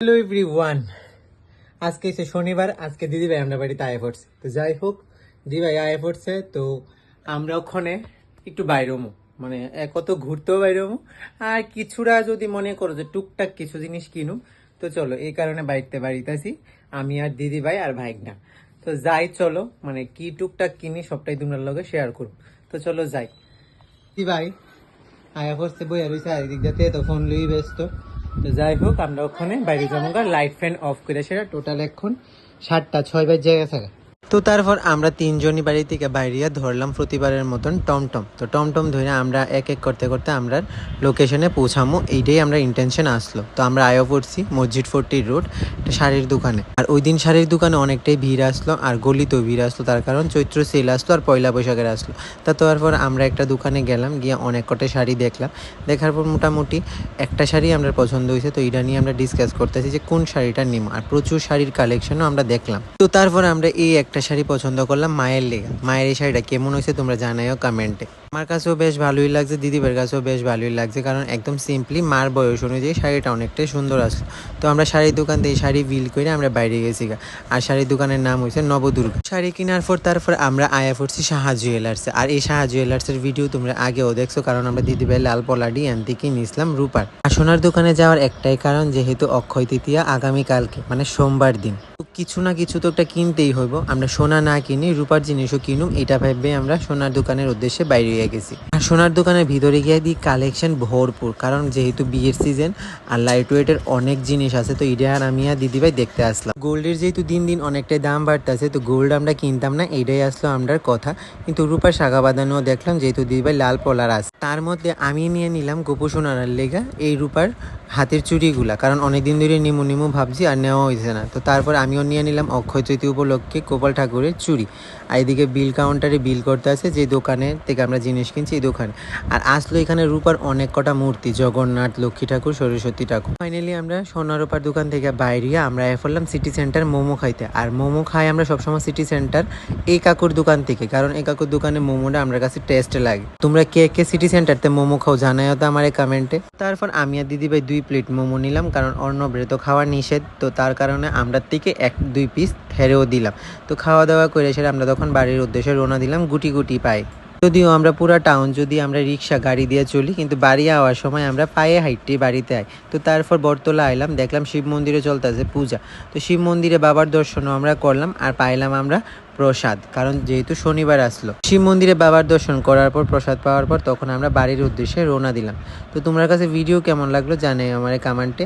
Hello everyone, আজকে হচ্ছে শনিবার। আজকে দিদিভাই আমরা বাড়িতে আয়া পড়ছে। তো যাই হোক, দিদিভাই আয়া পড়ছে, তো আমরা ওখানে একটু বাইরমু, মানে কত ঘুরতেও বাইরমু, আর কিছুটা যদি মনে করো যে টুকটাক কিছু জিনিস কিনু, তো চলো এই কারণে বাড়িতেছি আমি আর দিদিভাই আর ভাইগনা। তো যাই চলো, মানে কি টুকটাক কিনি সবটাই তোমার লগে শেয়ার করব। তো চলো যাই। দিদিভাই আয়া পড়ছে, বই আর হয়েছে আরেকদিক যাতে তো ফোন লই ব্যস্ত। তো যাই হোক, আমরা ওখানে বাইরে যাবো, লাইট ফ্যান অফ করে সেটা টোটাল এখন 7টা 6 বাজে জায়গা থাকা। তো তারপর আমরা তিনজনই বাড়ি থেকে বাইরিয়া ধরলাম প্রতিবারের মতন টমটম। তো টমটম ধরে আমরা এক এক করতে করতে আমরা লোকেশনে পৌঁছামো, এইটাই আমরা ইন্টেনশন আসলো। তো আমরা আয়ো পড়ছি মসজিদ 40 রোড একটা শাড়ির দোকানে। আর ওই দিন শাড়ির দোকানে অনেকটাই ভিড় আসলো, আর গলিতেও ভিড় আসলো, তার কারণ চৈত্র সেল আসলো আর পয়লা বৈশাখের আসলো। তা তারপর আমরা একটা দোকানে গেলাম, গিয়ে অনেক কটা শাড়ি দেখলাম। দেখার পর মোটামুটি একটা শাড়ি আমরা পছন্দ হয়েছে। তো এটা নিয়ে আমরা ডিসকাস করতেছি যে কোন শাড়িটা নিব, আর প্রচুর শাড়ির কালেকশনও আমরা দেখলাম। তো তারপর আমরা এই একটা শাড়ি পছন্দ করলাম মায়ের লেগে। মায়ের এই শাড়িটা কেমন হয়েছে তোমরা জানাইও কমেন্টে। আমার কাছেও বেশ ভালোই লাগছে, দিদিভাইয়ের কাছেও বেশ ভালোই লাগছে, কারণ একদম সিম্পলি মার বয়স অনুযায়ী শাড়িটা অনেকটাই সুন্দর আসলো। তো আমরা শাড়ির দোকান থেকে শাড়ি বিল করে আমরা বাইরে গেছি। আর শাড়ির দোকানের নাম হয়েছে নবদুর্গা। শাড়ি কেনার পর তারপর আমরা আয়া পড়ছি সাহা জুয়েলার্সে। আর এই সাহা জুয়েলার্সের ভিডিও তোমরা আগেও দেখছো, কারণ আমরা দিদিভাই লাল পলাডি এন থেকে নিয়েছিলাম রূপার। আর সোনার দোকানে যাওয়ার একটাই কারণ, যেহেতু অক্ষয় তৃতীয়া আগামীকালকে, মানে সোমবার দিন, কিছু না কিছু তো একটা কিনতেই হইব। আমরা সোনা না কিনে রূপার জিনিসও কিনুম, এটা ভেবে আমরা সোনার দোকানের উদ্দেশ্যে বাইরে হয়ে গেছি। আর সোনার দোকানের ভিতরে গিয়ে দিই কালেকশন ভরপুর, কারণ যেহেতু বিয়ের সিজন আর লাইট ওয়েটের অনেক জিনিস আছে। তো এটা আর আমি আর দিদিভাই দেখতে আসলাম। গোল্ডের যেহেতু দিন দিন অনেকটাই দাম বাড়তেছে, তো গোল্ড আমরা কিনতাম না, এইটাই আসলো আমরার কথা। কিন্তু রূপার শাখা বাঁধানোও দেখলাম, যেহেতু দিদিভাই লাল পলার আছে। তার মধ্যে আমি নিয়ে নিলাম গোপু সোনার লেগা এই রূপার হাতের চুড়িগুলা, কারণ অনেকদিন ধরে নিমু ভাবছি আর নেওয়া হয়েছে না। তো তারপর আমিও নিয়ে নিলাম অক্ষয় তৃতীয়া উপলক্ষে গোপাল ঠাকুরের চুড়ি। আর এদিকে বিল কাউন্টারে বিল করতে আছে, যে দোকানে থেকে আমরা জিনিস কিনছি এই দোকানে। আর আসলো এখানে রূপার অনেক কটা মূর্তি, জগন্নাথ, লক্ষ্মী ঠাকুর, সরস্বতী ঠাকুর। ফাইনালি আমরা সোনারূপার দোকান থেকে বাইরিয়া আমরা ফেললাম সিটি সেন্টার মোমো খাইতে। আর মোমো খাই আমরা সবসময় সিটি সেন্টার এই কাকুর দোকান থেকে, কারণ এই কাকুর দোকানে মোমোটা আমার কাছে টেস্ট লাগে। তোমরা কে কে সিটি সেন্টারতে মোমো খাও জানাইও তো আমার কমেন্টে। তারপর আমি আর দিদিভাই 2 প্লেট মোমো নিলাম, কারণ অর্ণবের তো খাওয়া নিষেধ। তো তার কারণে আমরা থেকে 1-2 পিস হেরেও দিলাম। তো খাওয়া দাওয়া করে সেরে আমরা তখন বাড়ির উদ্দেশ্যে রওনা দিলাম গুটি গুটি পায়ে। যদিও আমরা পুরা টাউন যদি আমরা রিক্সা গাড়ি দিয়ে চলি, কিন্তু বাড়ি আওয়ার সময় আমরা পায়ে হাইটে বাড়িতে আই। তো তারপর বটতলা আইলাম, দেখলাম শিব মন্দিরে চলতেছে পূজা। তো শিব মন্দিরে বাবার দর্শনও আমরা করলাম, আর পাইলাম আমরা প্রসাদ, কারণ যেহেতু শনিবার আসলো। শিব মন্দিরে বাবার দর্শন করার পর প্রসাদ পাওয়ার পর তখন আমরা বাড়ির উদ্দেশ্যে রওনা দিলাম। তো তোমার কাছে ভিডিও কেমন লাগলো জানাই আমার কমেন্টে।